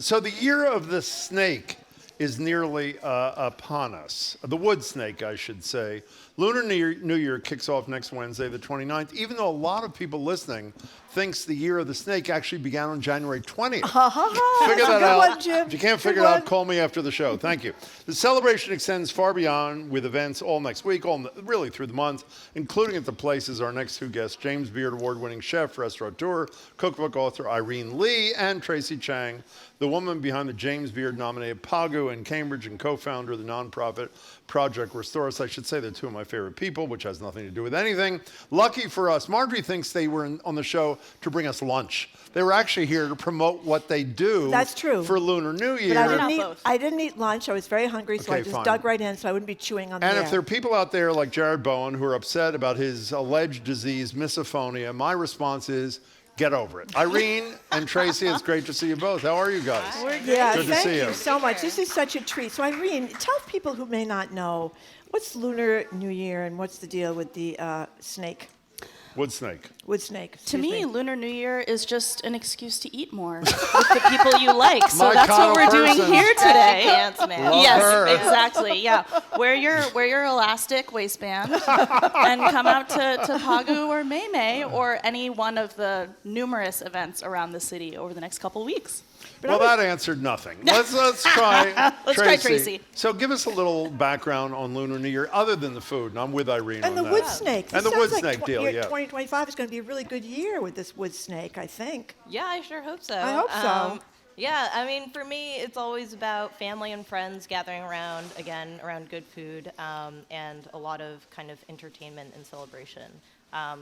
So the year of the snake is nearly upon us. The wood snake, I should say. Lunar New Year kicks off next Wednesday, the 29th, even though a lot of people listening thinks the year of the snake actually began on January 20th. Figure that out. If you can't figure it out, call me after the show. Thank you. The celebration extends far beyond with events all next week, really through the month, including at the places our next two guests, James Beard Award-winning chef, restaurateur, cookbook author Irene Lee, and Tracy Chang, the woman behind the James Beard-nominated PAGU in Cambridge and co-founder of the nonprofit Project Restore Us. I should say they're two of my favorite people, which has nothing to do with anything. Lucky for us, Marjorie thinks they were on the show to bring us lunch. They were actually here to promote what they do. That's true. For Lunar New Year. But I didn't eat lunch. I was very hungry, so I just dug right in so I wouldn't be chewing on the air. And if there are people out there like Jared Bowen who are upset about his alleged disease, misophonia, my response is, get over it. Irene and Tracy, it's great to see you both. How are you guys? We're good. Yeah, good to see thank you so much. This is such a treat. So Irene, tell people who may not know, what's Lunar New Year and what's the deal with the snake? Wood snake. Wood snake. To me, Lunar New Year is just an excuse to eat more with the people you like. So that's what we're doing here today. Dance, man. Yes, exactly. Yeah, wear your elastic waistband and come out to PAGU or May or any one of the numerous events around the city over the next couple weeks. Well, that answered nothing. Let's try Let's try Tracy. So give us a little background on Lunar New Year, other than the food, and I'm with Irene and on the that. wood snake. And the wood snake deal, yeah. 2025 is going to be a really good year with this wood snake, I think. Yeah, I sure hope so. I hope so. Yeah, I mean, for me, it's always about family and friends gathering around good food, and a lot of kind of entertainment and celebration.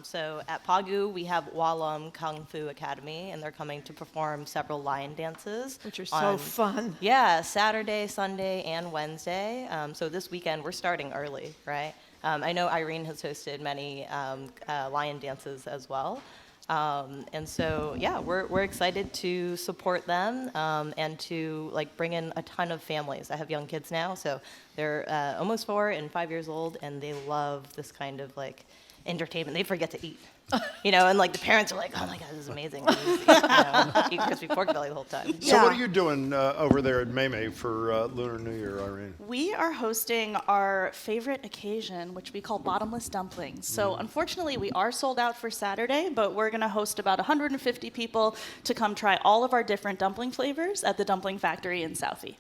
So at PAGU, we have Walam Kung Fu Academy, and they're coming to perform several lion dances. Which are so fun. Yeah, Saturday, Sunday, and Wednesday. So this weekend, we're starting early, right? I know Irene has hosted many lion dances as well. And so, yeah, we're excited to support them and to bring in a ton of families. I have young kids now, so they're almost 4 and 5 years old, and they love this kind of entertainment. They forget to eat, and the parents are like, "Oh my God, this is amazing!" Eat crispy pork belly the whole time. So what are you doing over there at May for Lunar New Year, Irene? We are hosting our favorite occasion, which we call bottomless dumplings. So unfortunately, we are sold out for Saturday, but we're going to host about 150 people to come try all of our different dumpling flavors at the Dumpling Factory in Southie.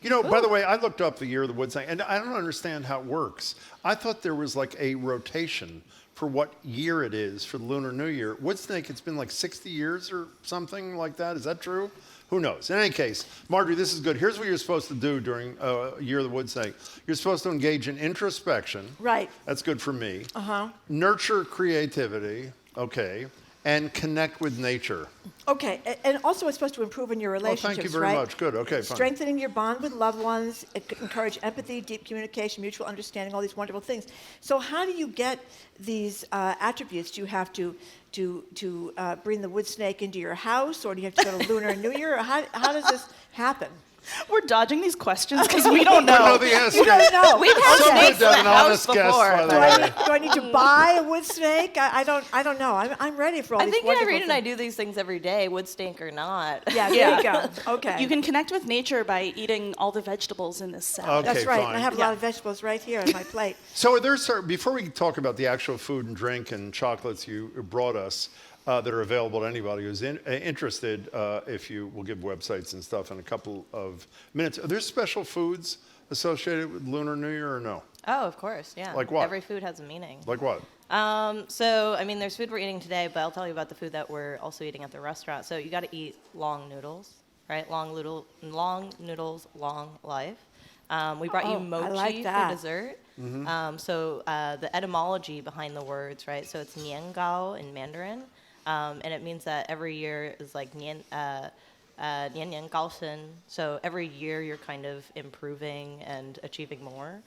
By the way, I looked up the year of the wood snake, and I don't understand how it works. I thought there was a rotation for what year it is for the Lunar New Year. Wood snake, it's been 60 years or something like that. Is that true? Who knows? In any case, Marjorie, this is good. Here's what you're supposed to do during Year of the Wood Snake. You're supposed to engage in introspection. Right. That's good for me. Uh-huh. Nurture creativity. Okay. And connect with nature. Okay, and also it's supposed to improve in your relationships, thank you very much. Good, okay, fine. Strengthening your bond with loved ones, encourage empathy, deep communication, mutual understanding, all these wonderful things. So how do you get these attributes? Do you have to bring the wood snake into your house, or do you have to go to Lunar New Year? Or how does this happen? We're dodging these questions because we don't know. I know the answer. You don't know. We've had snakes in the house before. Do I need to buy a wood snake? I don't know. I'm ready for all these wonderful Irene things. and I do these things every day, wood snake or not. Yeah, there you go. Okay. You can connect with nature by eating all the vegetables in this salad. Okay, That's right. fine. I have a lot of vegetables right here on my plate. So are there, before we talk about the actual food and drink and chocolates you brought us, that are available to anybody who's interested, if you will give websites and stuff in a couple of minutes. Are there special foods associated with Lunar New Year or no? Oh, of course, yeah. Like what? Every food has a meaning. Like what? There's food we're eating today, but I'll tell you about the food that we're also eating at the restaurant. So you got to eat long noodles, right? Long noodles, long life. We brought you mochi for dessert. Mm-hmm. The etymology behind the words, right? So it's niangao in Mandarin. And it means that every year is nian nian gaosen. So every year you're kind of improving and achieving more.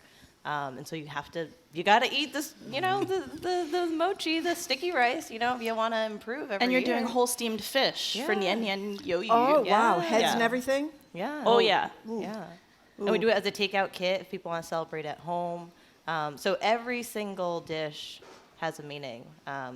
And so you got to eat this, the mochi, the sticky rice, if you want to improve every year. And you're doing whole steamed fish for nian nian yo yu. Oh, wow. Heads and everything? Yeah. Oh, yeah. Ooh. Yeah. Ooh. And we do it as a takeout kit if people want to celebrate at home. So every single dish has a meaning.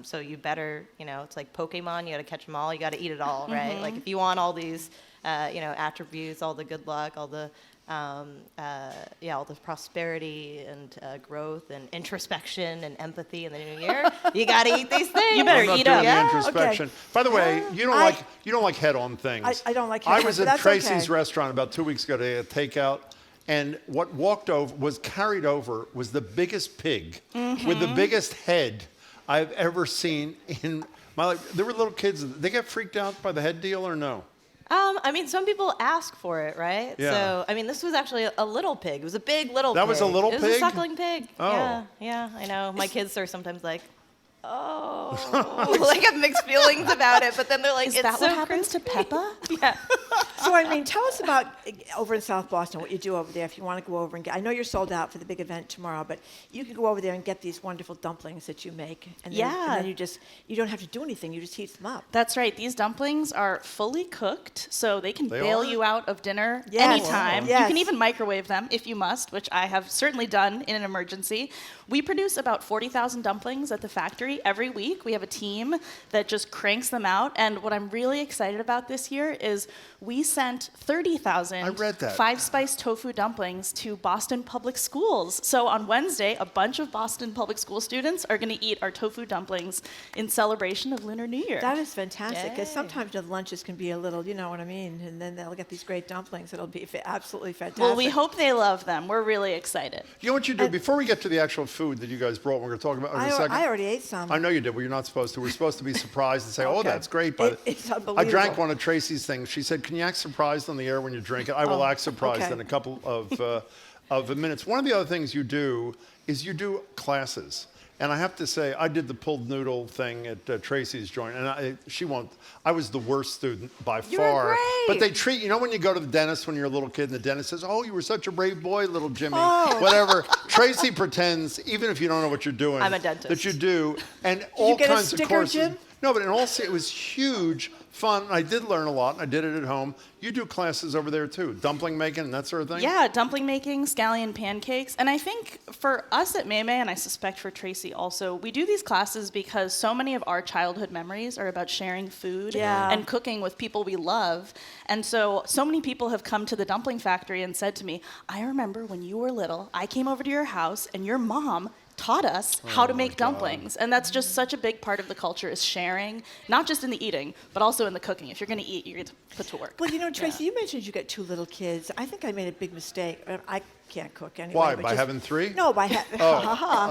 So you better, it's like Pokemon, you got to catch them all, you got to eat it all, right? If you want all these attributes, all the good luck, all the all the prosperity and growth and introspection and empathy in the new year. You got to eat these things. You better I'm not eat doing up. the Yeah? introspection. Okay. By the way, you don't like head-on things. I don't like I head-on, was but at that's Tracy's okay. restaurant about 2 weeks ago to get a takeout, and what was carried over was the biggest pig with the biggest head I've ever seen in my life. There were little kids. They get freaked out by the head deal or no? Some people ask for it, right? Yeah. So, this was actually a little pig. It was a big little pig. That was a little It was pig? a suckling pig. Oh. Yeah, I know. My kids are sometimes like, oh, like have mixed feelings about it, but then they're like, Is it's that so what happens crispy. to Peppa? Yeah. So, tell us about over in South Boston, what you do over there if you want to go over and get. I know you're sold out for the big event tomorrow, but you can go over there and get these wonderful dumplings that you make. And then, Yeah. And then you don't have to do anything. You just heat them up. That's right. These dumplings are fully cooked, so they can They bail are? you out of dinner Yes. anytime. Wow. You can Yes. even microwave them if you must, which I have certainly done in an emergency. We produce about 40,000 dumplings at the factory every week. We have a team that just cranks them out. And what I'm really excited about this year is we sent 30,000 I read that. 5-spice tofu dumplings to Boston Public Schools. So on Wednesday, a bunch of Boston Public School students are going to eat our tofu dumplings in celebration of Lunar New Year. That is fantastic, because Yay. sometimes the lunches can be a little, you know what I mean? And then they'll get these great dumplings. It'll be absolutely fantastic. Well, we hope they love them. We're really excited. You know what you do? Before we get to the actual food that you guys brought, we're going to talk about in a second. I already ate some. I know you did, but you're not supposed to. We're supposed to be surprised and say, oh, Okay. that's great. But It's I unbelievable. drank one of Tracy's things. She said, can you act surprised on the air when you drink it? I will act surprised okay. in a couple of minutes. One of the other things you do is you do classes. And I have to say, I did the pulled noodle thing at Tracy's joint, and I was the worst student by You were far. great. But they treat, you know when you go to the dentist when you're a little kid and the dentist says, oh, you were such a brave boy, little Jimmy, Oh. whatever. Tracy pretends, even if you don't know what you're doing, I'm a dentist. that you do, and all get a kinds of sticker, courses. Jim? No, but in all it was huge fun. I did learn a lot, and I did it at home. You do classes over there too, dumpling making and that sort of thing? Yeah, dumpling making, scallion pancakes. And I think for us at Maymay, and I suspect for Tracy also, we do these classes because so many of our childhood memories are about sharing food Yeah. and cooking with people we love. And so many people have come to the dumpling factory and said to me, I remember when you were little, I came over to your house and your mom taught us how to make dumplings. And that's just such a big part of the culture is sharing, not just in the eating, but also in the cooking. If you're going to eat, you're going to put to work. Well, Tracy, you mentioned you got 2 little kids. I think I made a big mistake. I can't cook anyway. Why? but By having 3? No, by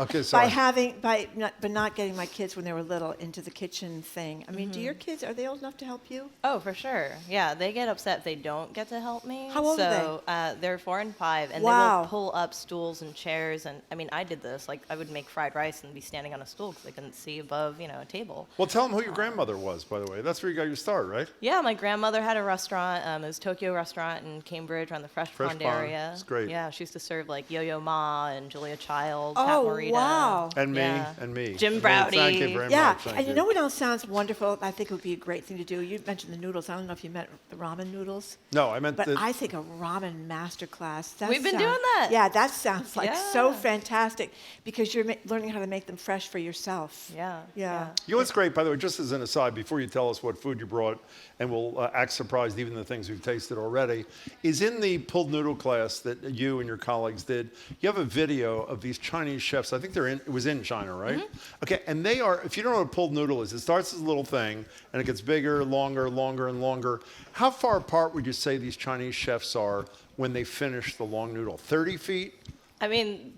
okay, sorry. by not getting my kids when they were little into the kitchen thing. I mean, do your kids, are they old enough to help you? Oh, for sure. Yeah, they get upset if they don't get to help me. How old are So they're 4 and 5, and they Wow. will pull up stools and chairs. And I did this. Like I would make fried rice and be standing on a stool because I couldn't see above, a table. Well, tell them who your grandmother was, by the way. That's where you got your start, right? Yeah, my grandmother had a restaurant. It was Tokyo restaurant in Cambridge around the Fresh Pond Pond. area. It's great. Yeah, she used to serve like Yo-Yo Ma and Julia Child, Pat Oh, Morita. wow. And me, Yeah. and me. Jim Well, thank you Browdy. very Yeah, much. Thank and you know what else sounds wonderful? I think it would be a great thing to do. You mentioned the noodles. I don't know if you meant the ramen noodles. No, I meant But the... I think a ramen masterclass. That We've been sounds- doing that. Yeah, that sounds like so Yeah. fantastic because you're learning how to make them fresh for yourself. Yeah. Yeah. You know what's great, by the way, just as an aside, before you tell us what food you brought, and we'll act surprised even the things we've tasted already, is in the pulled noodle class that you and your colleagues did, you have a video of these Chinese chefs. I think it was in China, right? Mm-hmm. Okay, and they are, if you don't know what a pulled noodle is, it starts as a little thing, and it gets bigger, longer, longer, and longer. How far apart would you say these Chinese chefs are when they finish the long noodle? 30 feet?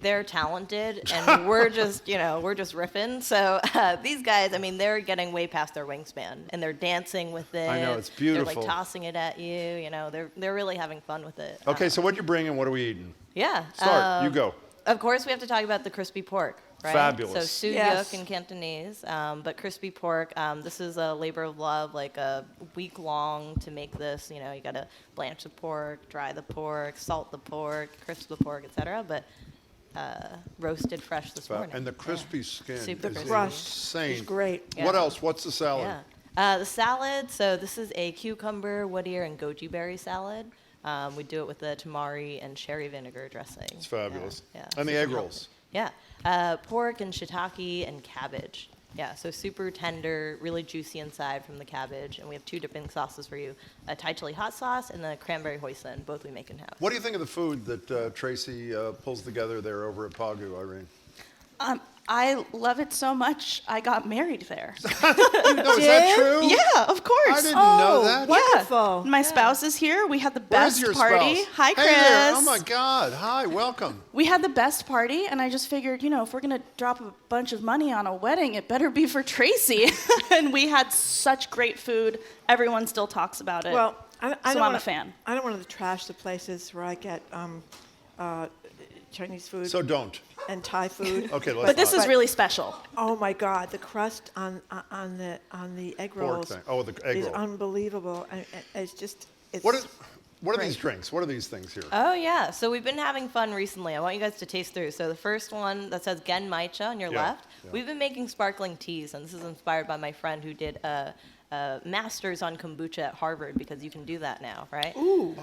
They're talented, and we're just riffing. So these guys, they're getting way past their wingspan, and they're dancing with it. I know, it's They're beautiful. like tossing it at you. They're really having fun with it. Okay, so what you bring and what are we eating? Yeah. Start, you go. Of course, we have to talk about the crispy pork, right? Fabulous. So Yes. suyuk in Cantonese, but crispy pork. This is a labor of love, like a week long to make this. You got to blanch the pork, dry the pork, salt the pork, crisp the pork, etc. But roasted fresh this morning. And the crispy skin Super is crispy. Crushed. insane. It's great. What Yeah. else? What's the salad? Yeah. The salad, so this is a cucumber, wood ear, and goji berry salad. We do it with the tamari and sherry vinegar dressing. It's fabulous. Yeah. And the super egg healthy. rolls. Yeah. Pork and shiitake and cabbage. Yeah, so super tender, really juicy inside from the cabbage. And we have 2 dipping sauces for you, a Thai chili hot sauce and the cranberry hoisin, both we make in-house. What do you think of the food that Tracy pulls together there over at PAGU, Irene? I love it so much, I got married there. No, is that true? Yeah, of course. I didn't know that. Wonderful. My spouse is here. We had the Where's best your party. spouse? Hi, Chris. Hey there. Oh my God. Hi, welcome. We had the best party, and I just figured, if we're going to drop a bunch of money on a wedding, it better be for Tracy. And we had such great food. Everyone still talks about it. Well, I'm a fan. I don't want to trash the places where I get Chinese food So don't. and Thai food. Okay, let's But this not. is really special. Oh my God, the crust on the egg Pork rolls thing. Oh, the egg is roll. unbelievable. It's What are these great. drinks? What are these things here? Oh, yeah. So we've been having fun recently. I want you guys to taste through. So the first one that says Gen Maicha on your Yeah, left, yeah. we've been making sparkling teas, and this is inspired by my friend who did a master's on kombucha at Harvard, because you can do that now, right? Ooh.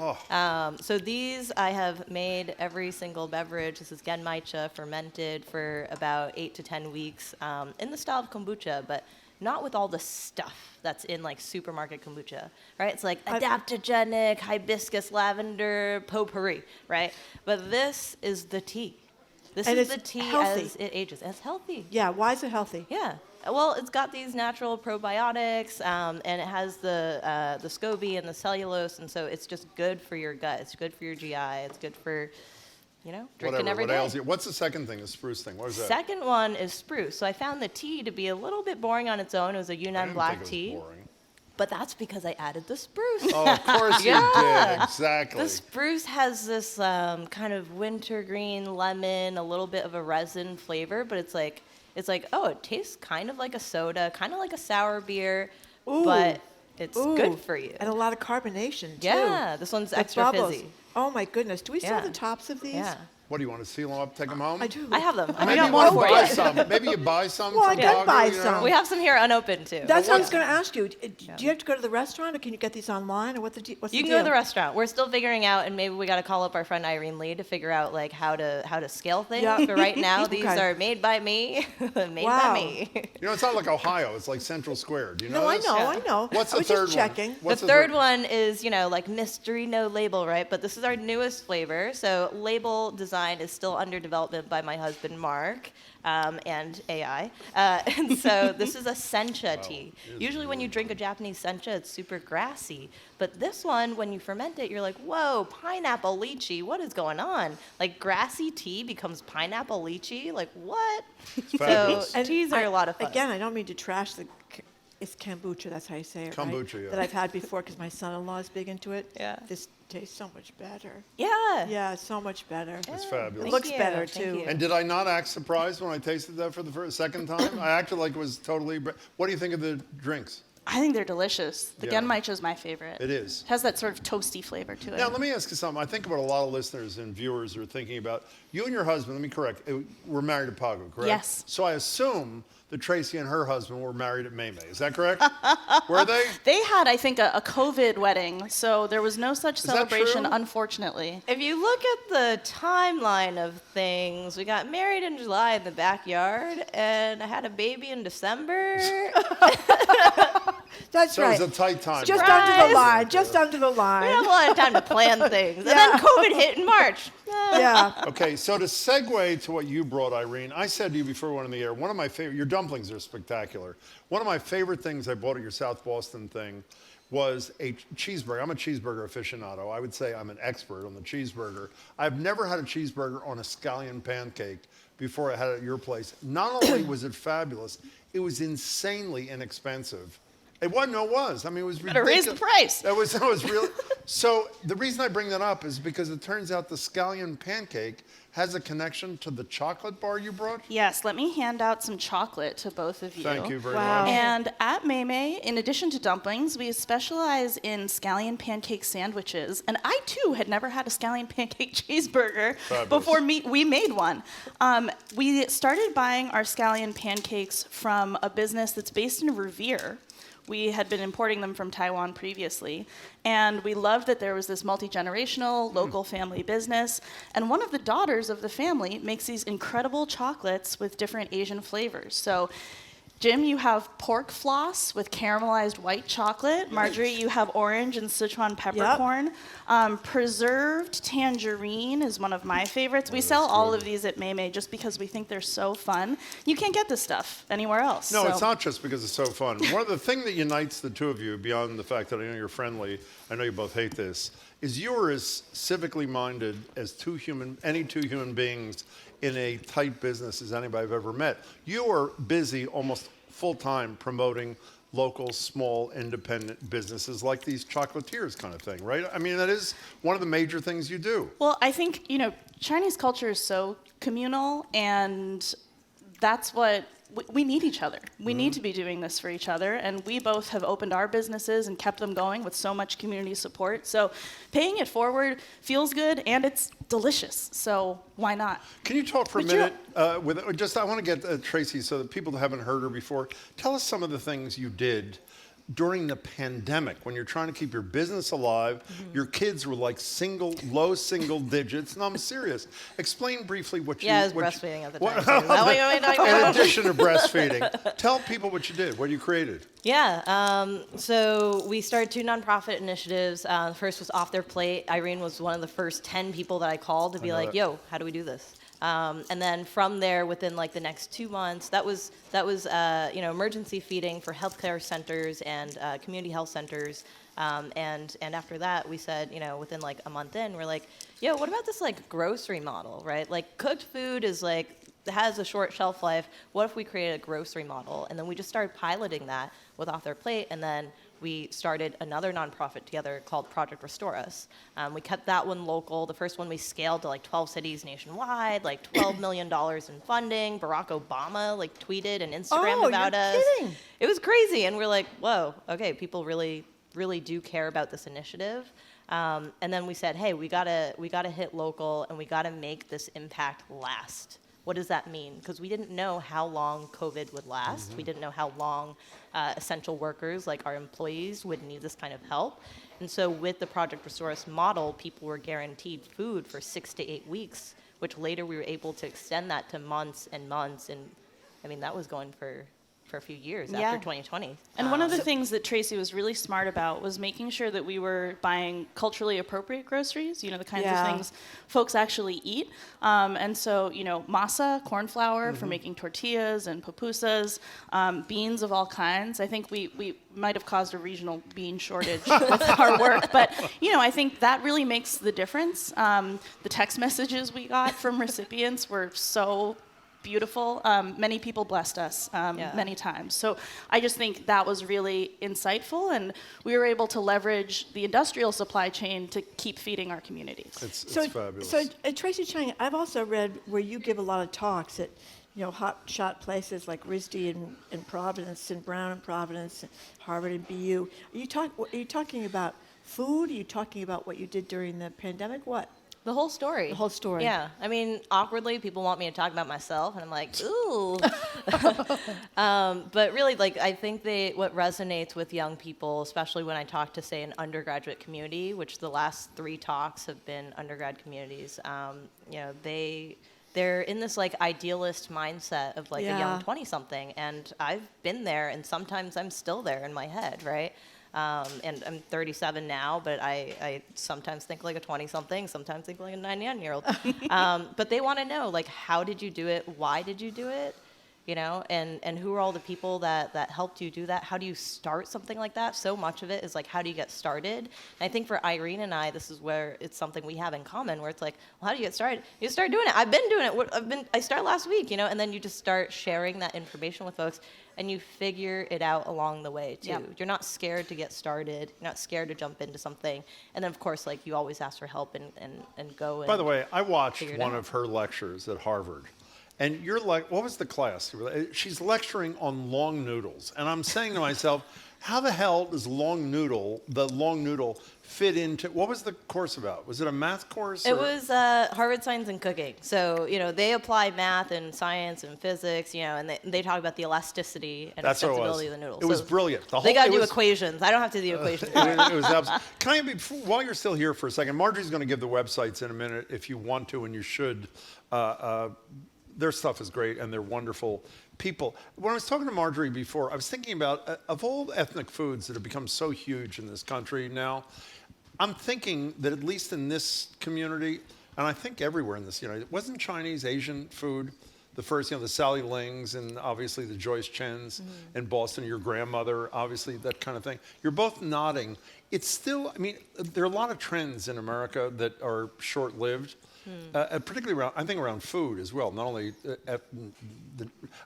So these I have made every single beverage. This is Gen Maicha, fermented for about 8 to 10 weeks in the style of kombucha, but not with all the stuff that's in like supermarket kombucha, right? It's like adaptogenic, hibiscus, lavender, potpourri, right? But this is the tea. This And is it's the tea healthy. as it ages. And it's healthy. Yeah, why is it healthy? Yeah. Well, it's got these natural probiotics, and it has the SCOBY and the cellulose, and so it's just good for your gut. It's good for your GI. It's good for, drinking Whatever. every What day. ails you? What's the second thing? The spruce thing. What is that? Second one is spruce. So I found the tea to be a little bit boring on its own. It was a I Yunnan didn't black think it was tea, boring. but that's because I added the spruce. Oh, of course you Yeah. did. Exactly. The spruce has this kind of wintergreen lemon, a little bit of a resin flavor, but it's like, oh, it tastes kind of like a soda, kind of like a sour beer, Ooh. but it's Ooh. good for you. And a lot of carbonation, too. Yeah, this one's The extra bubbles. fizzy. Oh, my goodness. Do we still have Yeah. the tops of these? Yeah. What do you want to seal them up? Take them home? I do. I have them. I Maybe got you more want to for buy you. some. Maybe you buy some. Well, I from did PAGU, buy you know? some. We have some here unopened too. That's what I was going to ask you. Do you have to go to the restaurant, or can you get these online, or what's the You deal? can go to the restaurant. We're still figuring out, and maybe we got to call up our friend Irene Lee to figure out like how to scale things. Yeah. But right now, these Okay. are made by me, made Wow. by me. You know, it's not like Ohio. It's like Central Square. Do you know No, I this? know, Yeah. I know. What's I the was third just checking. one? What's The third one is, like mystery, no label, right? But this is our newest flavor. So label design is still under development by my husband, Mark, and AI. And so this is a sencha tea. it is Usually when you drink a Japanese sencha, it's super grassy. But this one, when you ferment it, you're like, whoa, pineapple lychee, what is going on? Like grassy tea becomes pineapple lychee? Like what? fabulous. So teas are a lot of fun. Again, I don't mean to trash it's kombucha, that's how you say it, right? Kombucha, yeah. That I've had before because my son-in-law is big into it. Yeah. This tastes so much better. Yeah. Yeah, so much better. It's fabulous. Looks you. better, Thank too. you. And did I not act surprised when I tasted that for the second time? I acted like it was totally. What do you think of the drinks? I think they're delicious. The Yeah. genmaicha is my favorite. It is. It has that sort of toasty flavor to it. Now, let me ask you something. I think about a lot of listeners and viewers are thinking about you and your husband. Let me correct. Were married at PAGU, correct? Yes. So I assume that Tracy and her husband were married at Maymay. Is that correct? Were they? They had, I think, a COVID wedding, so there was no such that celebration, true? unfortunately. If you look at the timeline of things, we got married in July in the backyard, and I had a baby in December. That's So right. it was a tight time. Just Surprise! under the line. Just under the We didn't have line. a lot of time to plan things. And Yeah. then COVID hit in March. Yeah. Okay, so to segue to what you brought, Irene, I said to you before we went on the air, one of my favorite, your dumplings are spectacular. One of my favorite things I bought at your South Boston thing was a cheeseburger. I'm a cheeseburger aficionado. I would say I'm an expert on the cheeseburger. I've never had a cheeseburger on a scallion pancake before I had it at your place. Not only was it fabulous, it was insanely inexpensive. It wasn't, no, it was. I mean, it was Better ridiculous. raise the price. That was really. So the reason I bring that up is because it turns out the scallion pancake has a connection to the chocolate bar you brought. Yes, let me hand out some chocolate to both of you. Thank you very Wow. much. And at Maymay, in addition to dumplings, we specialize in scallion pancake sandwiches. And I, too, had never had a scallion pancake cheeseburger Fabulous. before we made one. We started buying our scallion pancakes from a business that's based in Revere. We had been importing them from Taiwan previously, and we loved that there was this multi-generational local family business, and one of the daughters of the family makes these incredible chocolates with different Asian flavors. So Jim, you have pork floss with caramelized white chocolate. Marjorie, you have orange and Sichuan peppercorn. Preserved tangerine is one of my favorites. We sell all of these at May just because we think they're so fun. You can't get this stuff anywhere else. No, it's not just because it's so fun. One of the things that unites the two of you, beyond the fact that I know you're friendly, I know you both hate this, is you're as civically minded as any two human beings in a tight business as anybody I've ever met. You are busy almost full-time promoting local, small, independent businesses like these chocolatiers kind of thing, right? I mean, that is one of the major things you do. Well, I think, Chinese culture is so communal, and that's what we need each other. We need to be doing this for each other, and we both have opened our businesses and kept them going with so much community support. So paying it forward feels good, and it's delicious. So why not? Can you talk for a minute I want to get Tracy, so that people that haven't heard her before, tell us some of the things you did during the pandemic when you're trying to keep your business alive. Your kids were like low single digits. No, I'm serious. Explain briefly what you... Yeah, I was breastfeeding at the time. Too. In addition to breastfeeding, tell people what you did, what you created. Yeah, so we started 2 nonprofit initiatives. The first was Off Their Plate. Irene was one of the first 10 people that I called to be like, yo, how do we do this? And then from there, within like the next 2 months, that was emergency feeding for healthcare centers and community health centers. And after that, we said, within like a month in, we're like, yo, what about this like grocery model, right? Like cooked food is like, has a short shelf life. What if we created a grocery model? And then we just started piloting that with Off Their Plate, and then we started another nonprofit together called Project Restore Us. We kept that one local. The first one we scaled to like 12 cities nationwide, like $12 million in funding. Barack Obama like tweeted and Instagrammed about us. Kidding. It was crazy, and we're like, whoa, okay, people really, really do care about this initiative. And then we said, hey, we gotta hit local, and we gotta make this impact last. What does that mean? Because we didn't know how long COVID would last. We didn't know how long essential workers, like our employees, would need this kind of help. And so with the Project Restore Us model, people were guaranteed food for 6 to 8 weeks, which later we were able to extend that to months and months. And I mean, that was going for a few years after 2020. And one of the things that Tracy was really smart about was making sure that we were buying culturally appropriate groceries, the kinds of things folks actually eat. And so, masa, corn flour for making tortillas and pupusas, beans of all kinds. I think we might have caused a regional bean shortage with our work, but, I think that really makes the difference. The text messages we got from recipients were so beautiful. Many people blessed us many times. So I just think that was really insightful, and we were able to leverage the industrial supply chain to keep feeding our communities. It's fabulous. So Tracy Chang, I've also read where you give a lot of talks at hot shot places like RISD in Providence, and Brown in Providence, and Harvard and BU. Are you talking about food? Are you talking about what you did during the pandemic? What? The whole story. The whole story. Yeah. I mean, awkwardly, people want me to talk about myself, and I'm like, ooh. But really, like, I think what resonates with young people, especially when I talk to, say, an undergraduate community, which the last 3 talks have been undergrad communities, they're in this like idealist mindset of like a young 20-something, and I've been there, and sometimes I'm still there in my head, right? And I'm 37 now, but I sometimes think like a 20-something, sometimes think like a 99-year-old. But they want to know, like, how did you do it? Why did you do it? And who are all the people that helped you do that? How do you start something like that? So much of it is like, how do you get started? And I think for Irene and I, this is where it's something we have in common, where it's like, well, how do you get started? You start doing it. I've been doing it. I started last week, and then you just start sharing that information with folks, and you figure it out along the way too. Yep. You're not scared to get started. You're not scared to jump into something. And then of course, like, you always ask for help and go. By the way, I watched one of her lectures at Harvard. And you're like, what was the class? She's lecturing on long noodles. And I'm saying to myself, how the hell does the long noodle fit into, what was the course about? Was it a math course? It was Harvard Science and Cooking. So, they apply math and science and physics, and they talk about the elasticity and accessibility of the noodles. It was brilliant. They got to do equations. I don't have to do equations. It was absolutely. Can I, while you're still here for a second, Marjorie's going to give the websites in a minute if you want to, and you should. their stuff is great, and they're wonderful people. When I was talking to Marjorie before, I was thinking about, of all ethnic foods that have become so huge in this country now, I'm thinking that at least in this community, and I think everywhere in this, wasn't Chinese, Asian food the first, the Sally Lings and obviously the Joyce Chens in Boston, your grandmother, obviously that kind of thing. You're both nodding. It's still, there are a lot of trends in America that are short-lived, particularly around, I think around food as well, not only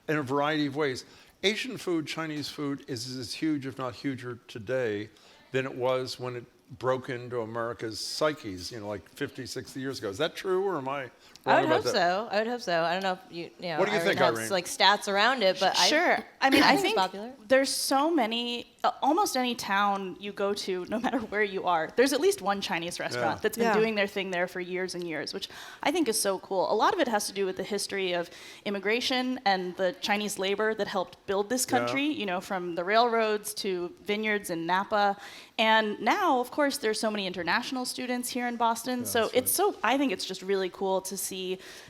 in a variety of ways. Asian food, Chinese food is as huge, if not huger today than it was when it broke into America's psyches, like 50, 60 years ago. Is that true, or am I wrong I would about hope that? so. I would hope so. I don't know if What do you think, have Irene? like stats around it, but Sure. I it's think popular. there's so many, almost any town you go to, no matter where you are, there's at least one Chinese restaurant that's been Yeah. doing their thing there for years and years, which I think is so cool. A lot of it has to do with the history of immigration and the Chinese labor that helped build this country, from the railroads to vineyards in Napa. And now, of course, there's so many international students here in Boston. So I think it's just really cool to see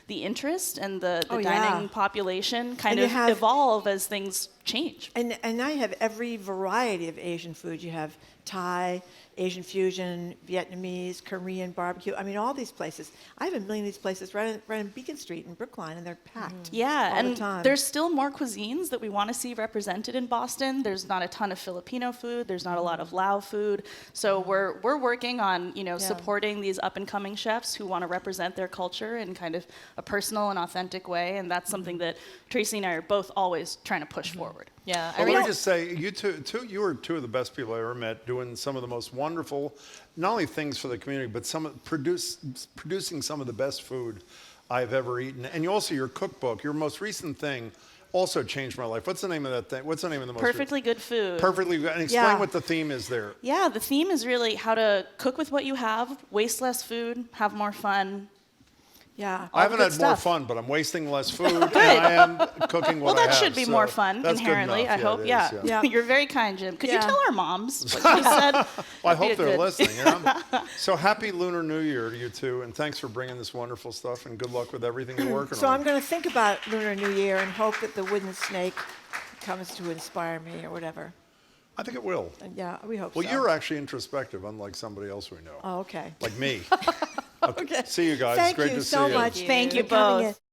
the interest and the dining population kind And you of evolve as things change. And now you have every variety of Asian food. You have Thai, Asian fusion, Vietnamese, Korean barbecue. All these places. I have a million of these places right on Beacon Street in Brookline, and they're packed. Yeah, all and the time. there's still more cuisines that we want to see represented in Boston. There's not a ton of Filipino food. There's not a lot of Lao food. So we're working on supporting these up and coming chefs who want to represent their culture in kind of a personal and authentic way. And that's something that Tracy and I are both always trying to push forward. Yeah, Well, let me just say, you were two of the best people I ever met, doing some of the most wonderful, not only things for the community, but producing some of the best food I've ever eaten. And your cookbook, your most recent thing, also changed my life. What's the name of that thing? What's the name of the most Perfectly Good Food. Perfectly Good. And explain what the theme is there. Yeah, the theme is really how to cook with what you have, waste less food, have more fun. Yeah. I haven't good had more stuff. fun, but I'm wasting less food, and I am cooking what Well, I that have. should be so more fun that's good inherently, enough. I hope. it is, Yeah. Yeah. You're very kind, Jim. Could you Yeah. tell our moms what you said? Well, I That'd be hope they're good. listening. So happy Lunar New Year to you two, and thanks for bringing this wonderful stuff, and good luck with everything you're working So on. I'm going to think about Lunar New Year and hope that the wooden snake comes to inspire me or whatever. I think it will. And yeah, we hope Well, so. you're actually introspective, unlike somebody else we know. Oh, okay. Like me. Okay. See you guys. Thank It's great you to so see you. much. Thank you for coming both. in.